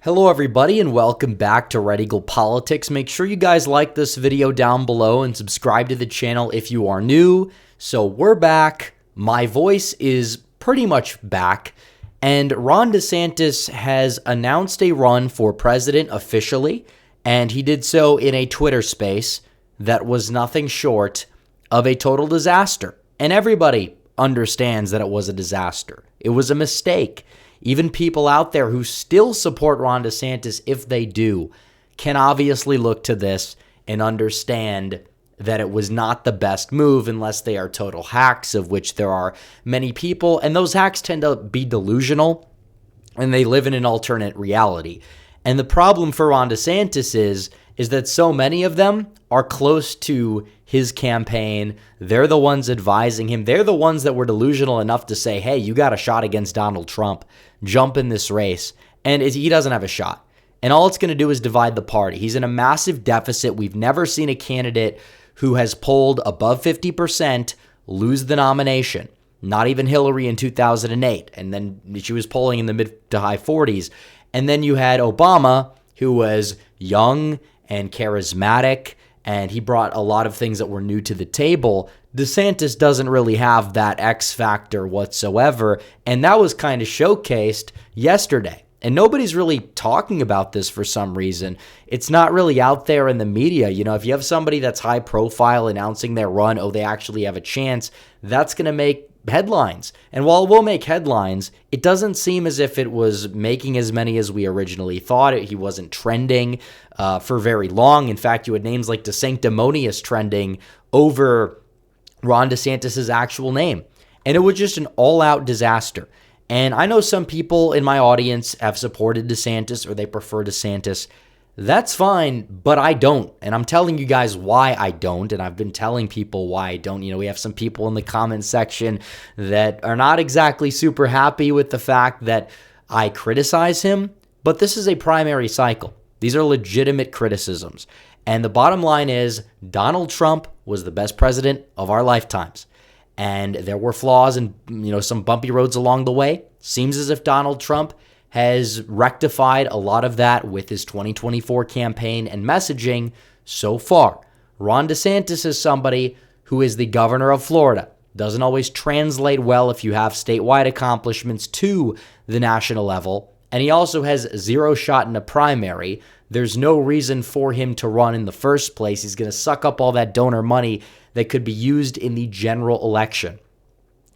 Hello everybody and welcome back to Red Eagle Politics. Make sure you guys like this video down below and subscribe to the channel if you are new. So we're back. My voice is pretty much back. And Ron DeSantis has announced a run for president officially. And he did so in a Twitter space that was nothing short of a total disaster. And everybody understands that it was a disaster. It was a mistake. Even people out there who still support Ron DeSantis, if they do, can obviously look to this and understand that it was not the best move unless they are total hacks, of which there are many people. And those hacks tend to be delusional, and they live in an alternate reality. And the problem for Ron DeSantis is that so many of them are close to his campaign. They're the ones advising him. They're the ones that were delusional enough to say, hey, you got a shot against Donald Trump. Jump in this race. And he doesn't have a shot. And all it's going to do is divide the party. He's in a massive deficit. We've never seen a candidate who has polled above 50% lose the nomination. Not even Hillary in 2008. And then she was polling in the mid to high 40s. And then you had Obama, who was young and charismatic, and he brought a lot of things that were new to the table. DeSantis doesn't really have that X factor whatsoever, and that was kind of showcased yesterday. And nobody's really talking about this for some reason. It's not really out there in the media. You know, if you have somebody that's high profile announcing their run, oh, they actually have a chance, that's going to make headlines. And while it will make headlines, it doesn't seem as if it was making as many as we originally thought. He wasn't trending for very long. In fact, you had names like DeSanctimonious trending over Ron DeSantis's actual name. And it was just an all-out disaster. And I know some people in my audience have supported DeSantis or they prefer DeSantis. That's fine, but I don't. And I'm telling you guys why I don't. And I've been telling people why I don't. You know, we have some people in the comment section that are not exactly super happy with the fact that I criticize him. But this is a primary cycle. These are legitimate criticisms. And the bottom line is Donald Trump was the best president of our lifetimes. And there were flaws and, some bumpy roads along the way. Seems as if Donald Trump has rectified a lot of that with his 2024 campaign and messaging so far. Ron DeSantis is somebody who is the governor of Florida. Doesn't always translate well if you have statewide accomplishments to the national level. And he also has zero shot in a primary. There's no reason for him to run in the first place. He's going to suck up all that donor money that could be used in the general election.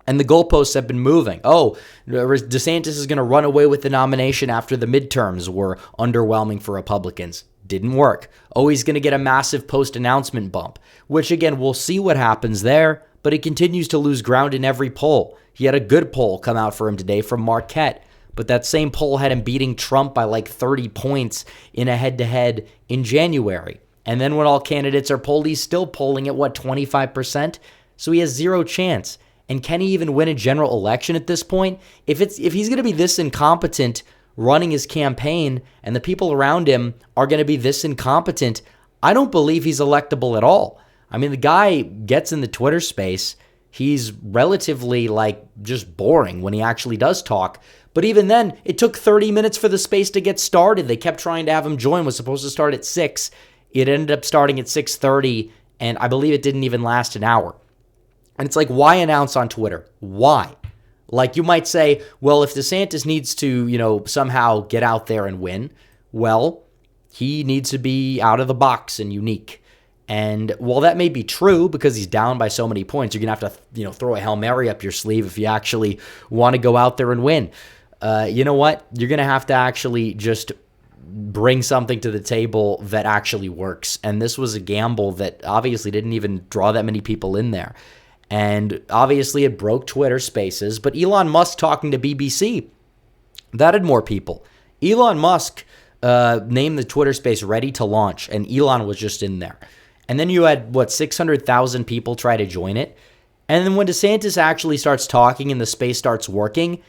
And the goalposts have been moving. Oh, DeSantis is going to run away with the nomination after the midterms were underwhelming for Republicans. Didn't work. Oh, he's going to get a massive post-announcement bump, which again, we'll see what happens there, but he continues to lose ground in every poll. He had a good poll come out for him today from Marquette, but that same poll had him beating Trump by like 30 points in a head-to-head in January. And then when all candidates are polled, he's still polling at, 25%? So he has zero chance. And can he even win a general election at this point? If he's going to be this incompetent running his campaign and the people around him are going to be this incompetent, I don't believe he's electable at all. I mean, the guy gets in the Twitter space. He's relatively just boring when he actually does talk. But even then, it took 30 minutes for the space to get started. They kept trying to have him join. It was supposed to start at 6. It ended up starting at 6:30, and I believe it didn't even last an hour. And it's like, why announce on Twitter? Why? Like, you might say, well, if DeSantis needs to, somehow get out there and win, well, he needs to be out of the box and unique. And while that may be true because he's down by so many points, you're going to have to, throw a Hail Mary up your sleeve if you actually want to go out there and win. You know what? You're going to have to actually just bring something to the table that actually works. And this was a gamble that obviously didn't even draw that many people in there. And obviously it broke Twitter Spaces, but Elon Musk talking to BBC, that had more people. Elon Musk named the Twitter Space Ready to Launch, and Elon was just in there. And then you had, 600,000 people try to join it. And then when DeSantis actually starts talking and the space starts working,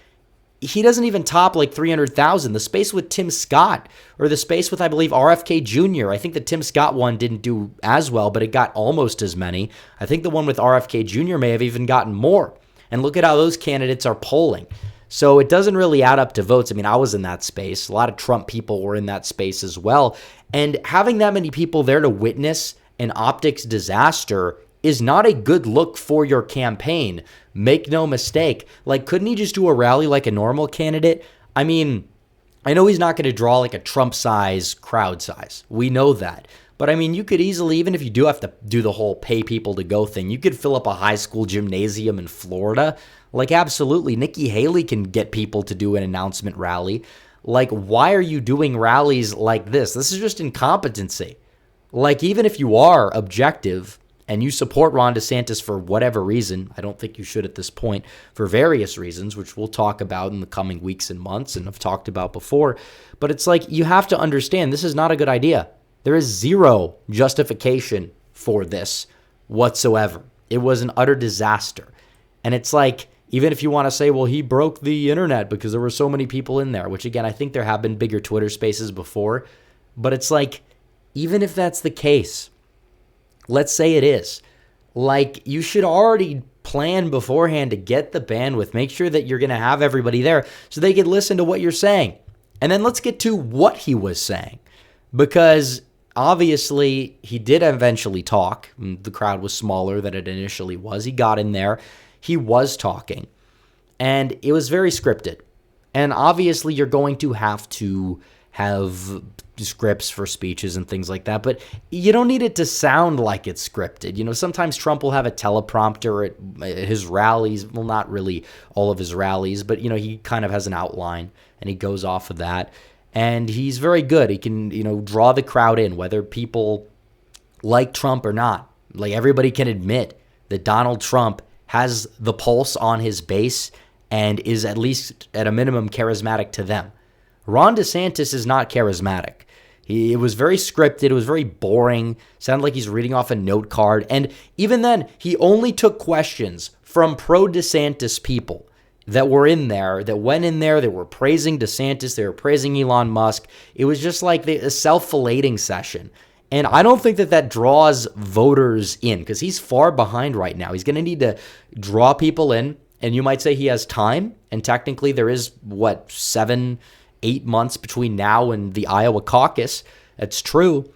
he doesn't even top 300,000. The space with Tim Scott, or the space with, I believe, RFK Jr. I think the Tim Scott one didn't do as well, but it got almost as many. I think the one with RFK Jr. may have even gotten more. And look at how those candidates are polling. So it doesn't really add up to votes. I mean, I was in that space. A lot of Trump people were in that space as well. And having that many people there to witness an optics disaster is not a good look for your campaign. Make no mistake. Like, couldn't he just do a rally like a normal candidate? I mean, I know he's not going to draw like a Trump size crowd size. We know that. But I mean, you could easily, even if you do have to do the whole pay people to go thing, you could fill up a high school gymnasium in Florida. Like, absolutely. Nikki Haley can get people to do an announcement rally. Like, why are you doing rallies like this? This is just incompetency. Like, even if you are objective and you support Ron DeSantis for whatever reason, I don't think you should at this point, for various reasons, which we'll talk about in the coming weeks and months and have talked about before. But it's like, you have to understand this is not a good idea. There is zero justification for this whatsoever. It was an utter disaster. And it's like, even if you want to say, well, he broke the internet because there were so many people in there, which again, I think there have been bigger Twitter spaces before. But it's like, even if that's the case, let's say it is, like, you should already plan beforehand to get the bandwidth, make sure that you're going to have everybody there so they can listen to what you're saying. And then let's get to what he was saying, because obviously he did eventually talk. The crowd was smaller than it initially was. He got in there. He was talking, and it was very scripted. And obviously you're going to have scripts for speeches and things like that, but you don't need it to sound like it's scripted. You know, sometimes Trump will have a teleprompter at his rallies. Well, not really all of his rallies, but, you know, he kind of has an outline and he goes off of that. And he's very good. He can, you know, draw the crowd in, whether people like Trump or not. Like, everybody can admit that Donald Trump has the pulse on his base and is at least at a minimum charismatic to them. Ron DeSantis is not charismatic. It was very scripted. It was very boring. Sounded like he's reading off a note card. And even then, he only took questions from pro-DeSantis people that were in there, that went in there, they were praising DeSantis, they were praising Elon Musk. It was just like a self-filleting session. And I don't think that draws voters in, because he's far behind right now. He's going to need to draw people in, and you might say he has time, and technically there is, 7-8 months between now and the Iowa caucus. That's true.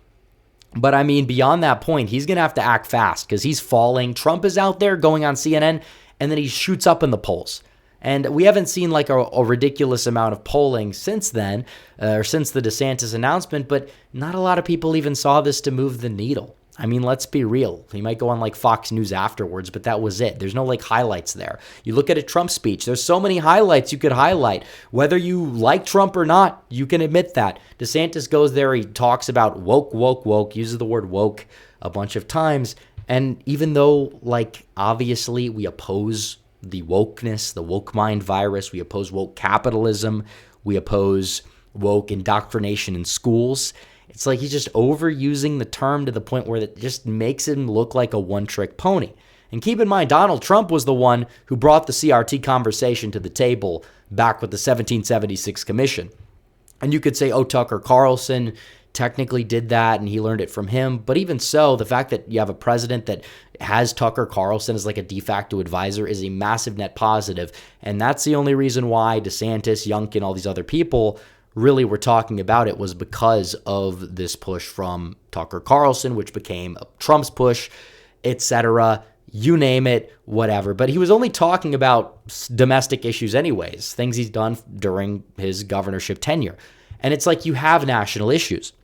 But I mean, beyond that point, he's going to have to act fast because he's falling. Trump is out there going on CNN, and then he shoots up in the polls. And we haven't seen like a ridiculous amount of polling since then, or since the DeSantis announcement, but not a lot of people even saw this to move the needle. I mean, let's be real. He might go on like Fox News afterwards, but that was it. There's no like highlights there. You look at a Trump speech, there's so many highlights you could highlight. Whether you like Trump or not, you can admit that. DeSantis goes there, he talks about woke, uses the word woke a bunch of times. And even though, like, obviously we oppose the wokeness, the woke mind virus, we oppose woke capitalism, we oppose woke indoctrination in schools, it's like he's just overusing the term to the point where it just makes him look like a one-trick pony. And keep in mind, Donald Trump was the one who brought the CRT conversation to the table back with the 1776 Commission. And you could say, oh, Tucker Carlson technically did that and he learned it from him. But even so, the fact that you have a president that has Tucker Carlson as like a de facto advisor is a massive net positive. And that's the only reason why DeSantis, Youngkin, all these other people really were talking about it, was because of this push from Tucker Carlson, which became Trump's push, etc. You name it, whatever. But he was only talking about domestic issues anyways, things he's done during his governorship tenure. And it's like you have national issues.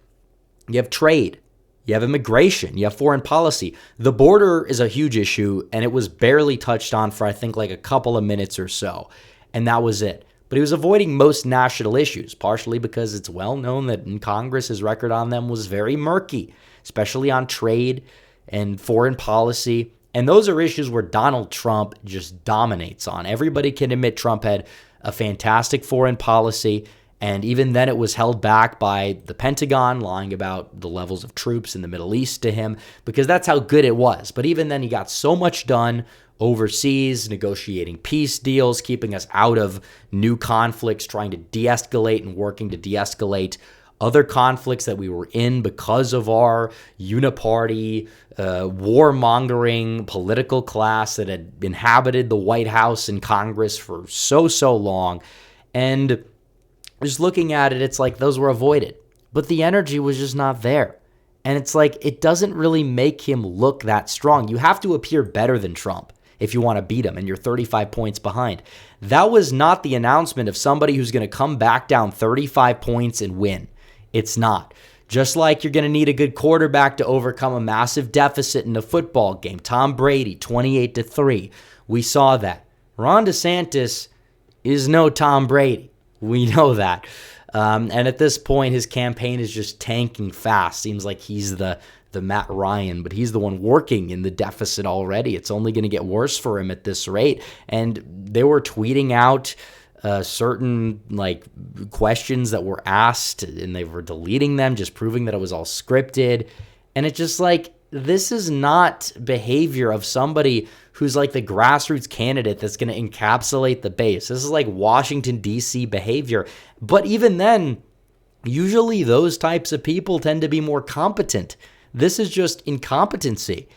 You have trade. You have immigration. You have foreign policy. The border is a huge issue, and it was barely touched on for, I think, like a couple of minutes or so. And that was it. But he was avoiding most national issues, partially because it's well known that in Congress, his record on them was very murky, especially on trade and foreign policy. And those are issues where Donald Trump just dominates on. Everybody can admit Trump had a fantastic foreign policy. And even then it was held back by the Pentagon lying about the levels of troops in the Middle East to him, because that's how good it was. But even then he got so much done overseas, negotiating peace deals, keeping us out of new conflicts, trying to de-escalate and working to de-escalate other conflicts that we were in because of our uniparty, warmongering political class that had inhabited the White House and Congress for so long. And just looking at it, it's like those were avoided. But the energy was just not there. And it's like, it doesn't really make him look that strong. You have to appear better than Trump if you want to beat him, and you're 35 points behind. That was not the announcement of somebody who's going to come back down 35 points and win. It's not. Just like you're going to need a good quarterback to overcome a massive deficit in a football game. Tom Brady, 28-3. We saw that. Ron DeSantis is no Tom Brady. We know that. And at this point, his campaign is just tanking fast. Seems like he's the Matt Ryan, but he's the one working in the deficit already. It's only going to get worse for him at this rate. And they were tweeting out certain questions that were asked, and they were deleting them, just proving that it was all scripted. And it's just like, this is not behavior of somebody who's like the grassroots candidate that's going to encapsulate the base. This is like Washington, D.C. behavior. But even then, usually those types of people tend to be more competent. This is just incompetency.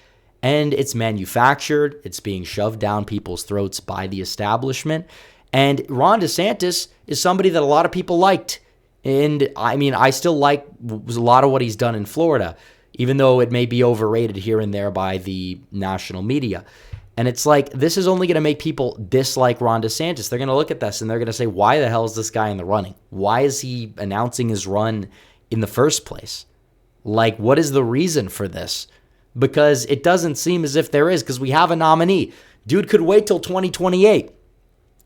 And it's manufactured. It's being shoved down people's throats by the establishment. And Ron DeSantis is somebody that a lot of people liked. And I mean, I still like a lot of what he's done in Florida, even though it may be overrated here and there by the national media. And it's like, this is only going to make people dislike Ron DeSantis. They're going to look at this and they're going to say, why the hell is this guy in the running? Why is he announcing his run in the first place? Like, what is the reason for this? Because it doesn't seem as if there is, because we have a nominee. Dude could wait till 2028.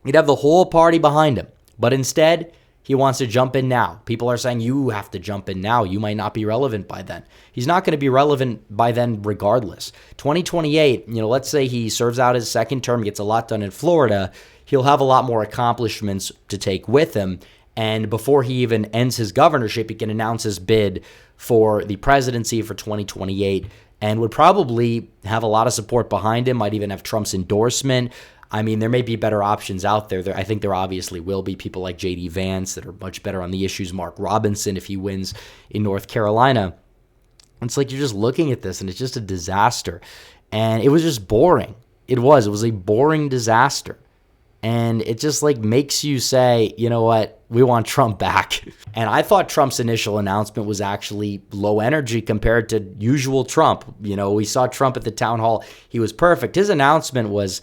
He'd have the whole party behind him. But instead, he wants to jump in now. People are saying, you have to jump in now. You might not be relevant by then. He's not going to be relevant by then regardless. 2028, let's say he serves out his second term, gets a lot done in Florida. He'll have a lot more accomplishments to take with him. And before he even ends his governorship, he can announce his bid for the presidency for 2028 and would probably have a lot of support behind him, might even have Trump's endorsement. I mean, there may be better options out there. I think there obviously will be people like J.D. Vance that are much better on the issues. Mark Robinson, if he wins in North Carolina. It's like you're just looking at this, and it's just a disaster. And it was just boring. It was a boring disaster. And it just makes you say, you know what, we want Trump back. And I thought Trump's initial announcement was actually low energy compared to usual Trump. We saw Trump at the town hall. He was perfect. His announcement was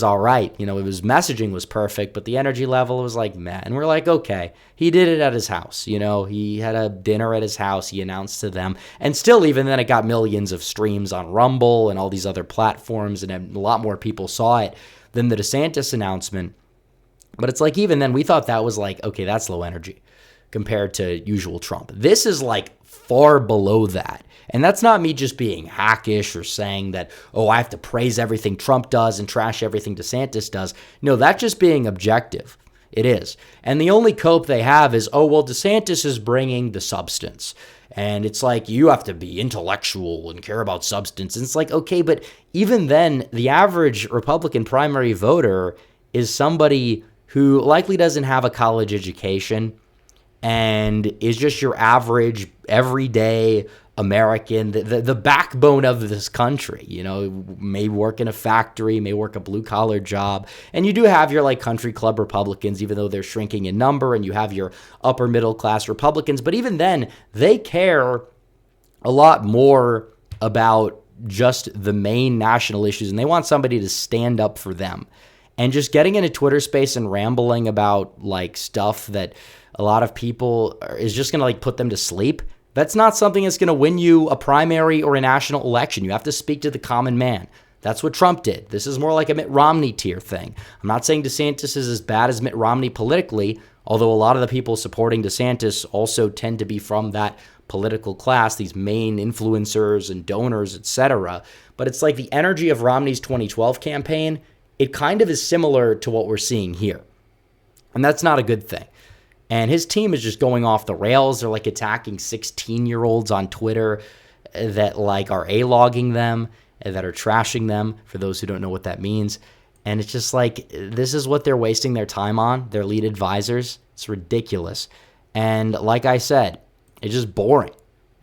all right. His messaging was perfect, but the energy level was like, meh. And we're like, okay, he did it at his house. He had a dinner at his house. He announced to them. And still, even then, it got millions of streams on Rumble and all these other platforms, and a lot more people saw it than the DeSantis announcement. But it's like, even then, we thought that was okay, that's low energy compared to usual Trump. This is far below that. And that's not me just being hackish or saying that, I have to praise everything Trump does and trash everything DeSantis does. No, that's just being objective. It is. And the only cope they have is, DeSantis is bringing the substance. And it's like, you have to be intellectual and care about substance. And it's like, okay, but even then, the average Republican primary voter is somebody who likely doesn't have a college education and is just your average, everyday American, the backbone of this country, may work in a factory, may work a blue-collar job. And you do have your country club Republicans, even though they're shrinking in number, and you have your upper middle-class Republicans. But even then, they care a lot more about just the main national issues, and they want somebody to stand up for them. And just getting into Twitter space and rambling about stuff that a lot of people is just going to put them to sleep. That's not something that's going to win you a primary or a national election. You have to speak to the common man. That's what Trump did. This is more like a Mitt Romney tier thing. I'm not saying DeSantis is as bad as Mitt Romney politically, although a lot of the people supporting DeSantis also tend to be from that political class, these main influencers and donors, etc. But it's like the energy of Romney's 2012 campaign, it kind of is similar to what we're seeing here. And that's not a good thing. And his team is just going off the rails. They're attacking 16-year-olds on Twitter that are A-logging them, that are trashing them, for those who don't know what that means. And it's just this is what they're wasting their time on, their lead advisors. It's ridiculous. And like I said, It's just boring.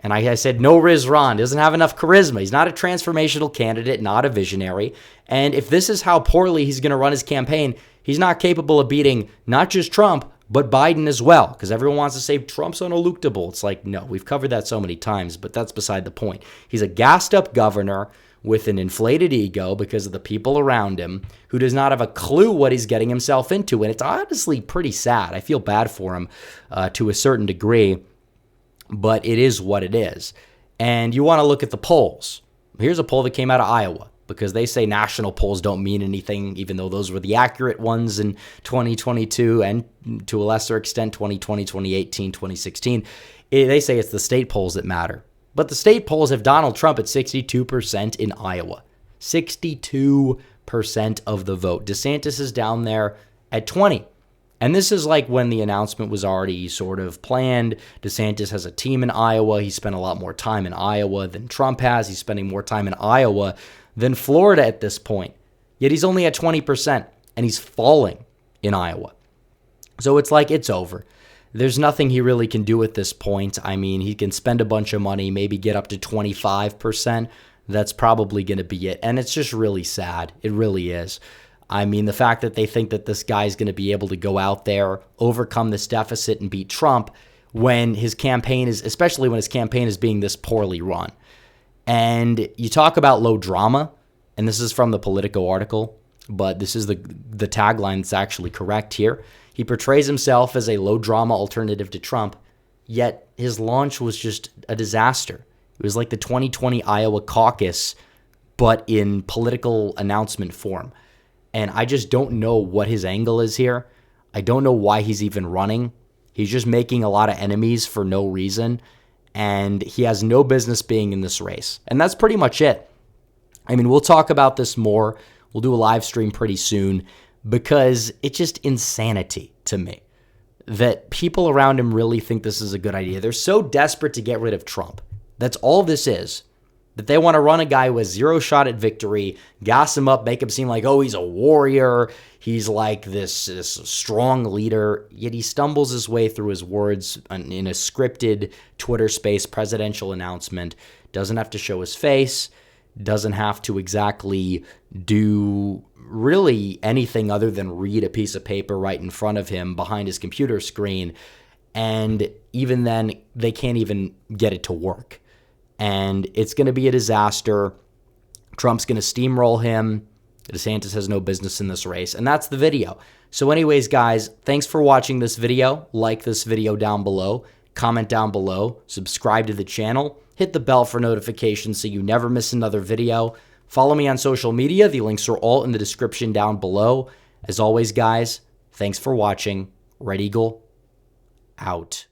And I said, no Riz Ron, doesn't have enough charisma. He's not a transformational candidate, not a visionary. And if this is how poorly he's going to run his campaign, he's not capable of beating not just Trump, but Biden as well. Because everyone wants to say Trump's unelectable. It's like, no, we've covered that so many times, but that's beside the point. He's a gassed up governor with an inflated ego because of the people around him who does not have a clue what he's getting himself into. And it's honestly pretty sad. I feel bad for him to a certain degree, but it is what it is. And you want to look at the polls. Here's a poll that came out of Iowa, because they say national polls don't mean anything, even though those were the accurate ones in 2022 and to a lesser extent 2020, 2018, 2016. They say it's the state polls that matter. But the state polls have Donald Trump at 62% in Iowa. 62% of the vote. DeSantis is down there at 20%. And this is like when the announcement was already sort of planned. DeSantis has a team in Iowa. He spent a lot more time in Iowa than Trump has. He's spending more time in Iowa than Florida at this point. Yet he's only at 20%, and he's falling in Iowa. So it's like it's over. There's nothing he really can do at this point. I mean, he can spend a bunch of money, maybe get up to 25%. That's probably going to be it. And it's just really sad. It really is. I mean, the fact that they think that this guy's going to be able to go out there, overcome this deficit, and beat Trump when his campaign is, especially when his campaign is being this poorly run. And you talk about low drama, and this is from the Politico article, but this is the tagline that's actually correct here. He portrays himself as a low drama alternative to Trump, yet his launch was just a disaster. It was like the 2020 Iowa caucus, but in political announcement form. And I just don't know what his angle is here. I don't know why he's even running. He's just making a lot of enemies for no reason. And he has no business being in this race. And that's pretty much it. I mean, we'll talk about this more. We'll do a live stream pretty soon, because it's just insanity to me that people around him really think this is a good idea. They're so desperate to get rid of Trump. That's all this is. That they want to run a guy with zero shot at victory, gas him up, make him seem like, oh, he's a warrior. He's like this strong leader. Yet he stumbles his way through his words in a scripted Twitter space presidential announcement. Doesn't have to show his face. Doesn't have to exactly do really anything other than read a piece of paper right in front of him behind his computer screen. And even then, they can't even get it to work. And it's going to be a disaster. Trump's going to steamroll him. DeSantis has no business in this race. And that's the video. So anyways, guys, thanks for watching this video. Like this video down below. Comment down below. Subscribe to the channel. Hit the bell for notifications so you never miss another video. Follow me on social media. The links are all in the description down below. As always, guys, thanks for watching. Red Eagle, out.